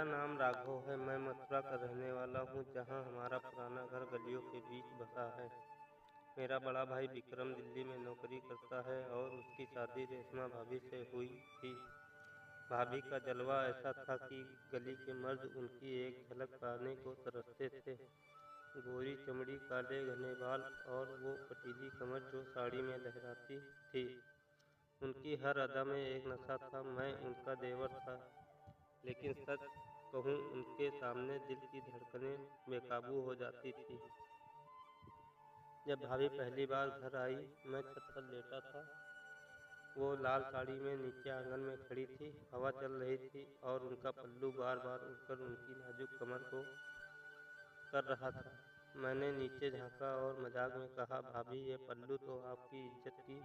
नाम राघव है। मैं मथुरा का रहने वाला हूँ, जहाँ हमारा पुराना घर गलियों के बीच बसा है। मेरा बड़ा भाई विक्रम दिल्ली में नौकरी करता है और उसकी शादी रेशमा भाभी से हुई थी। भाभी का जलवा ऐसा था कि गली के मर्द उनकी एक झलक पाने को तरसते थे। गोरी चमड़ी, काले घने बाल और वो पटीली कमर जो साड़ी में लहराती थी। उनकी हर अदा में एक नशा था। मैं उनका देवर था, लेकिन सच कहूँ उनके सामने दिल की धड़कनें बेकाबू हो जाती थी। जब भाभी पहली बार घर आई, मैं छत पर लेटा था। वो लाल साड़ी में नीचे आंगन में खड़ी थी। हवा चल रही थी और उनका पल्लू बार बार उड़कर उनकी नाजुक कमर को कर रहा था। मैंने नीचे झांका और मजाक में कहा, भाभी ये पल्लू तो आपकी इज्जत की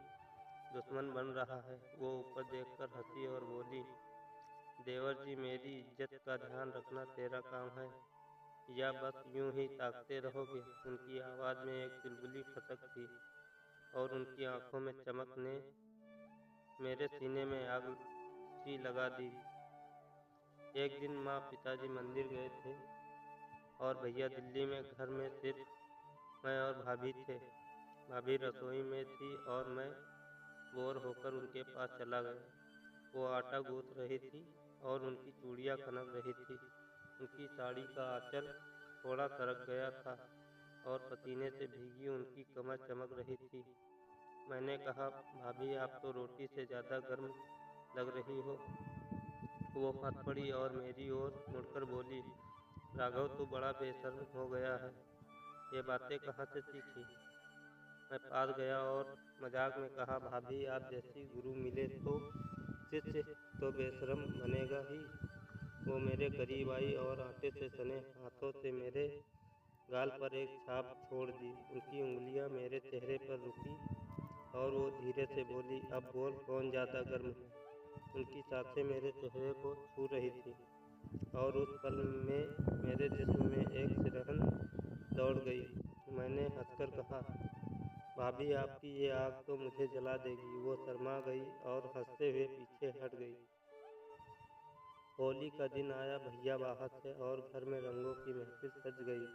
दुश्मन बन रहा है। वो ऊपर देखकर हंसी और बोली, देवर जी, मेरी इज्जत का ध्यान रखना तेरा काम है या बस यूं ही ताकते रहोगे। उनकी आवाज़ में एक चुलबुली खटक थी और उनकी आंखों में चमक ने मेरे सीने में आग सी लगा दी। एक दिन माँ पिताजी मंदिर गए थे और भैया दिल्ली में। घर में सिर्फ मैं और भाभी थे। भाभी रसोई में थी और मैं बोर होकर उनके पास चला गया। वो आटा गूंथ रही थी और उनकी चूड़ियाँ खनक रही थी। उनकी साड़ी का आंचल थोड़ा सरक गया था और पसीने से भीगी उनकी कमर चमक रही थी। मैंने कहा, भाभी आप तो रोटी से ज़्यादा गर्म लग रही हो। वो हंस पड़ी और मेरी ओर मुड़कर बोली, राघव तू बड़ा बेशर्म हो गया है। ये बातें कहाँ से सीखी? मैं पास गया और मजाक में कहा, भाभी आप जैसी गुरु मिले तो शिष्य तो बेशर्म बनेगा ही। वो मेरे करीब आई और आटे से सने हाथों से मेरे गाल पर एक छाप छोड़ दी। उनकी उंगलियां मेरे चेहरे पर रुकी और वो धीरे से बोली, अब बोल कौन ज़्यादा गर्म है। उनकी सांसें मेरे चेहरे को छू रही थी और उस पल में मेरे जिस्म में एक सिरहन दौड़ गई। मैंने हंसकर कहा, भाभी आपकी ये आग तो मुझे जला देगी। वो शर्मा गई और हंसते हुए पीछे हट गई। होली का दिन आया। भैया बाहर थे और घर में रंगों की महफिल सज गई।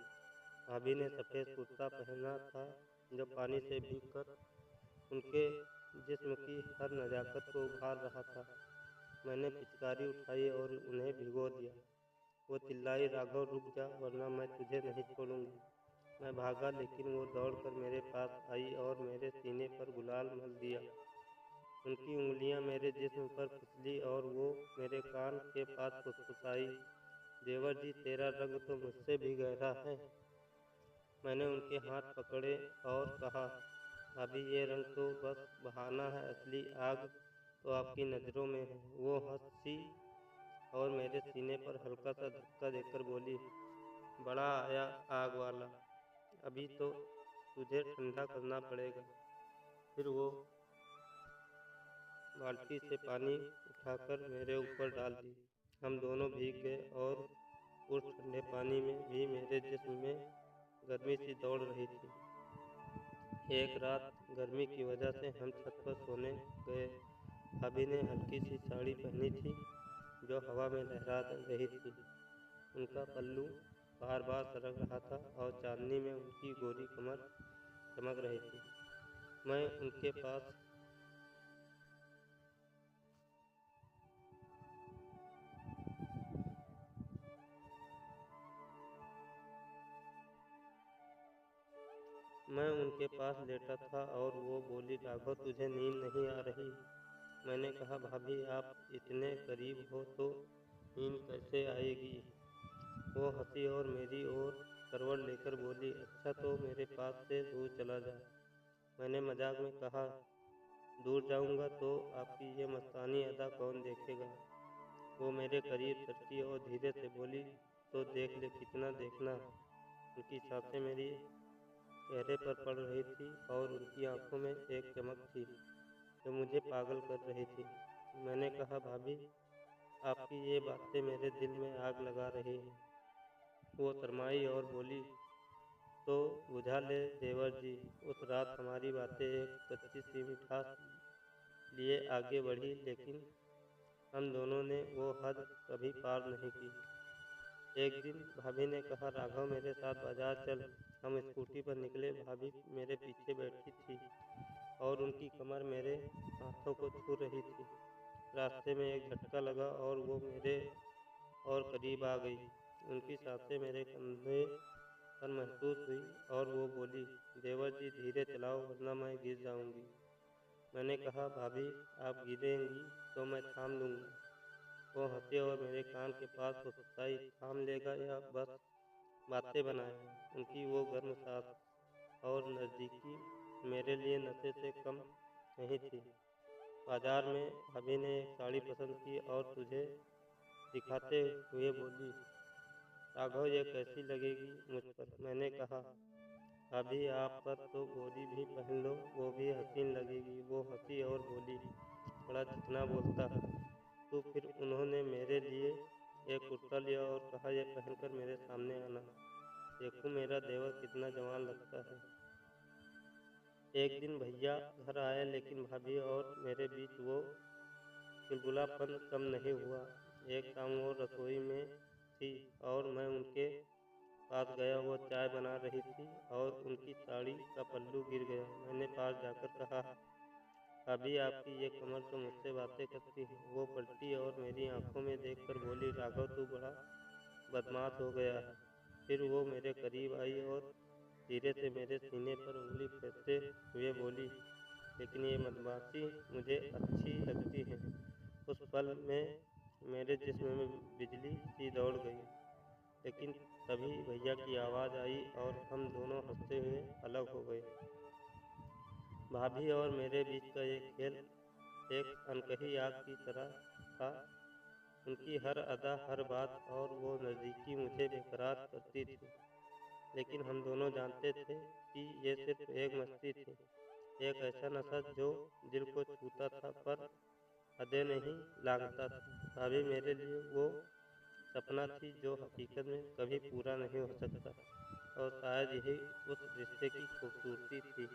भाभी ने सफ़ेद कुर्ता पहना था जो पानी से भीगकर उनके जिस्म की हर नज़ाकत को उभार रहा था। मैंने पिचकारी उठाई और उन्हें भिगो दिया। वो चिल्लाई, राघव रुक जा वरना मैं तुझे नहीं छोड़ूंगी। मैं भागा, लेकिन वो दौड़कर मेरे पास आई और मेरे सीने पर गुलाल मल दिया। उनकी उंगलियां मेरे जिस्म पर फिसली और वो मेरे कान के पास फुसफुसाई, देवर जी तेरा रंग तो मुझसे भी गहरा है। मैंने उनके हाथ पकड़े और कहा, भाभी ये रंग तो बस बहाना है, असली आग तो आपकी नज़रों में है। वो हंसी और मेरे सीने पर हल्का सा धक्का देकर बोली, बड़ा आया आग वाला, अभी तो तुझे ठंडा करना पड़ेगा। फिर वो बाल्टी से पानी उठाकर मेरे ऊपर डाल दी। हम दोनों भीग गए और उस ठंडे पानी में भी मेरे जिस्म में गर्मी सी दौड़ रही थी। एक रात गर्मी की वजह से हम छत पर सोने गए। भाभी ने हल्की सी साड़ी पहनी थी जो हवा में लहरा रही थी। उनका पल्लू बार बार सरक रहा था और चांदनी में उनकी गोरी कमर चमक रही थी। मैं उनके पास लेटा था और वो बोली, राघव तुझे नींद नहीं आ रही? मैंने कहा, भाभी आप इतने करीब हो तो नींद कैसे आएगी? वो हंसी और मेरी ओर करवट लेकर बोली, अच्छा तो मेरे पास से दूर चला जा। मैंने मजाक में कहा, दूर जाऊंगा तो आपकी ये मस्तानी अदा कौन देखेगा? वो मेरे करीब सरकी और धीरे से बोली, तो देख ले, कितना देखना। उनकी सांसें मेरी चेहरे पर पड़ रही थी और उनकी आंखों में एक चमक थी जो मुझे पागल कर रही थी। मैंने कहा, भाभी आपकी ये बातें मेरे दिल में आग लगा रही हैं। वो शर्माई और बोली, तो बुझा ले देवर जी। उस रात हमारी बातें एक कच्ची सी मिठास लिए आगे बढ़ी, लेकिन हम दोनों ने वो हद कभी पार नहीं की। एक दिन भाभी ने कहा, राघव मेरे साथ बाजार चल। हम स्कूटी पर निकले। भाभी मेरे पीछे बैठी थी और उनकी कमर मेरे हाथों को छू रही थी। रास्ते में एक झटका लगा और वो मेरे और करीब आ गई। उनकी सांसें मेरे कंधे पर महसूस हुई और वो बोली, देवर जी धीरे चलाओ वरना मैं गिर जाऊंगी। मैंने कहा, भाभी आप गिरेंगी तो मैं थाम लूँगा। वो हंसे और मेरे कान के पास फुसफुसाई, थाम लेगा या बस बातें बनाएगा। उनकी वो गर्म सांस और नज़दीकी मेरे लिए नशे से कम नहीं थी। बाजार में भाभी ने एक साड़ी पसंद की और तुझे दिखाते हुए बोली, राघव ये कैसी लगेगी मुझ पर। मैंने कहा, भाभी आप पर तो गोरी भी पहन लो, वो भी हसीन लगेगी। वो हंसी और बोली, बड़ा चिकना बोलता है तू। फिर उन्होंने मेरे लिए एक कुर्ता लिया और कहा, यह पहनकर मेरे सामने आना, देखूं मेरा देवर कितना जवान लगता है। एक दिन भैया घर आए लेकिन भाभी और मेरे बीच वो चुलबुलापन कम नहीं हुआ। एक शाम वो रसोई में थी और मैं उनके पास गया। वो चाय बना रही थी और उनकी साड़ी का पल्लू गिर गया। मैंने पास जाकर कहा, भाभी आपकी ये कमर तो मुझसे बातें करती है। वो पलटी और मेरी आंखों में देखकर बोली, राघव तू बड़ा बदमाश हो गया है। फिर वो मेरे करीब आई और धीरे से मेरे सीने पर उंगली फेरते हुए बोली, लेकिन ये बदमाशी मुझे अच्छी लगती है। उस पल में मेरे जिस्म में बिजली सी दौड़ गई। लेकिन तभी भैया की आवाज़ आई और हम दोनों हंसते हुए अलग हो गए। भाभी और मेरे बीच का ये खेल एक अनकही आग की तरह था। उनकी हर अदा, हर बात और वो नज़दीकी मुझे बेकरार करती थी। लेकिन हम दोनों जानते थे कि ये सिर्फ एक मस्ती थी, एक ऐसा नशा जो दिल को छूता था पर हदें नहीं लांघता था। भाभी मेरे लिए वो सपना थी जो हकीकत में कभी पूरा नहीं हो सकता और शायद यही उस रिश्ते की खूबसूरती थी।